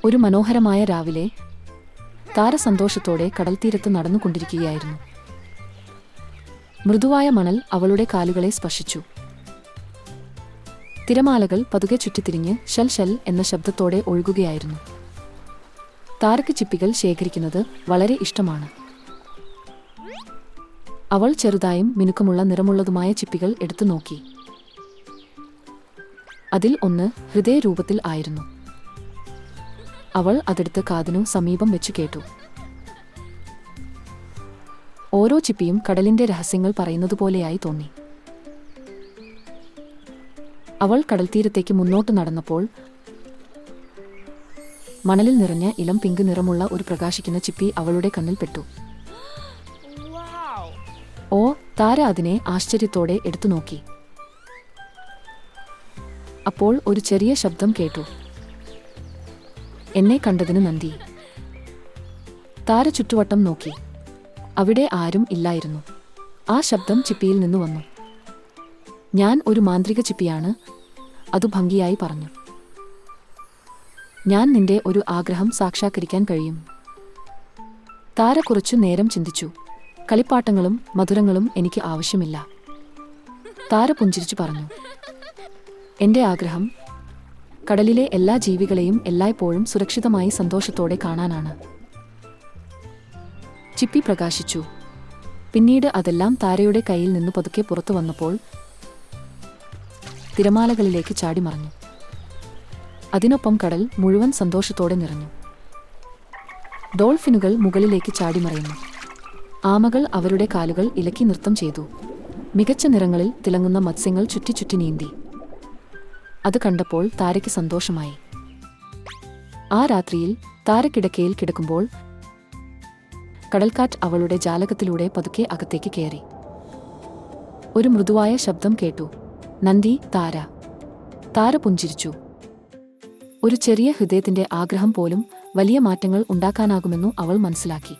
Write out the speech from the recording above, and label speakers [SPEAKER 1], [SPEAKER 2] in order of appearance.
[SPEAKER 1] ഒരു മനോഹരമായ രാവിലെ താര സന്തോഷത്തോടെ കടൽത്തീരത്ത് നടന്നുകൊണ്ടിരിക്കുകയായിരുന്നു. മൃദുവായ മണൽ അവളുടെ കാലുകളെ സ്പർശിച്ചു. തിരമാലകൾ പതുക്കെ ചുറ്റിത്തിരിഞ്ഞ് ഷൽ ഷൽ എന്ന ശബ്ദത്തോടെ ഒഴുകുകയായിരുന്നു. താരയ്ക്ക് ചിപ്പികൾ ശേഖരിക്കുന്നത് വളരെ ഇഷ്ടമാണ്. അവൾ ചെറുതായും മിനുക്കമുള്ള നിറമുള്ളതുമായ ചിപ്പികൾ എടുത്തു നോക്കി. അതിൽ ഒന്ന് ഹൃദയരൂപത്തിൽ ആയിരുന്നു. അവൾ അതെടുത്ത് കാതിനു സമീപം വെച്ചു കേട്ടു. ഓരോ ചിപ്പിയും കടലിന്റെ രഹസ്യങ്ങൾ പറയുന്നതുപോലെയായി തോന്നി. അവൾ കടൽത്തീരത്തേക്ക് മുന്നോട്ട് നടന്നപ്പോൾ മണലിൽ നിറഞ്ഞ ഇളം പിങ്ക് നിറമുള്ള ഒരു പ്രകാശിക്കുന്ന ചിപ്പി അവളുടെ കണ്ണിൽ പെട്ടു. ഓ, താര അതിനെ ആശ്ചര്യത്തോടെ എടുത്തു നോക്കി. അപ്പോൾ ഒരു ചെറിയ ശബ്ദം കേട്ടു. എന്നെ കണ്ടതിന് നന്ദി. താര ചുറ്റുവട്ടം നോക്കി. അവിടെ ആരും ഇല്ലായിരുന്നു. ആ ശബ്ദം ചിപ്പിയിൽ നിന്നു വന്നു. ഞാൻ ഒരു മാന്ത്രിക ചിപ്പിയാണ്, അതു ഭംഗിയായി പറഞ്ഞു. ഞാൻ നിന്റെ ഒരു ആഗ്രഹം സാക്ഷാത്കരിക്കാൻ കഴിയും. താര കുറച്ചു നേരം ചിന്തിച്ചു. കളിപ്പാട്ടങ്ങളും മധുരങ്ങളും എനിക്ക് ആവശ്യമില്ല. താര പുഞ്ചിരിച്ചു പറഞ്ഞു. എന്റെ ആഗ്രഹം കടലിലെ എല്ലാ ജീവികളെയും എല്ലായ്പ്പോഴും സുരക്ഷിതമായി സന്തോഷത്തോടെ കാണാനാണ്. ചിപ്പി പ്രകാശിച്ചു. പിന്നീട് അതെല്ലാം താരയുടെ കയ്യിൽ നിന്ന് പതുക്കെ പുറത്തു വന്നപ്പോൾ തിരമാലകളിലേക്ക് ചാടിമറഞ്ഞു. അതിനൊപ്പം കടൽ മുഴുവൻ സന്തോഷത്തോടെ നിറഞ്ഞു. ഡോൾഫിനുകൾ മുകളിലേക്ക് ചാടിമറയുന്നു. ആമകൾ അവരുടെ കാലുകൾ ഇലക്കി നൃത്തം ചെയ്തു. മികച്ച നിറങ്ങളിൽ തിളങ്ങുന്ന മത്സ്യങ്ങൾ ചുറ്റി നീന്തി. അത് കണ്ടപ്പോൾ താരയ്ക്ക് സന്തോഷമായി. ആ രാത്രിയിൽ താര കിടക്കയിൽ കിടക്കുമ്പോൾ കടൽക്കാറ്റ് അവളുടെ ജാലകത്തിലൂടെ പതുക്കെ അകത്തേക്ക് കയറി. ഒരു മൃദുവായ ശബ്ദം കേട്ടു. നന്ദി താര. താര പുഞ്ചിരിച്ചു. ഒരു ചെറിയ ഹൃദയത്തിന്റെ ആഗ്രഹം പോലും വലിയ മാറ്റങ്ങൾ ഉണ്ടാക്കാനാകുമെന്നു അവൾ മനസ്സിലാക്കി.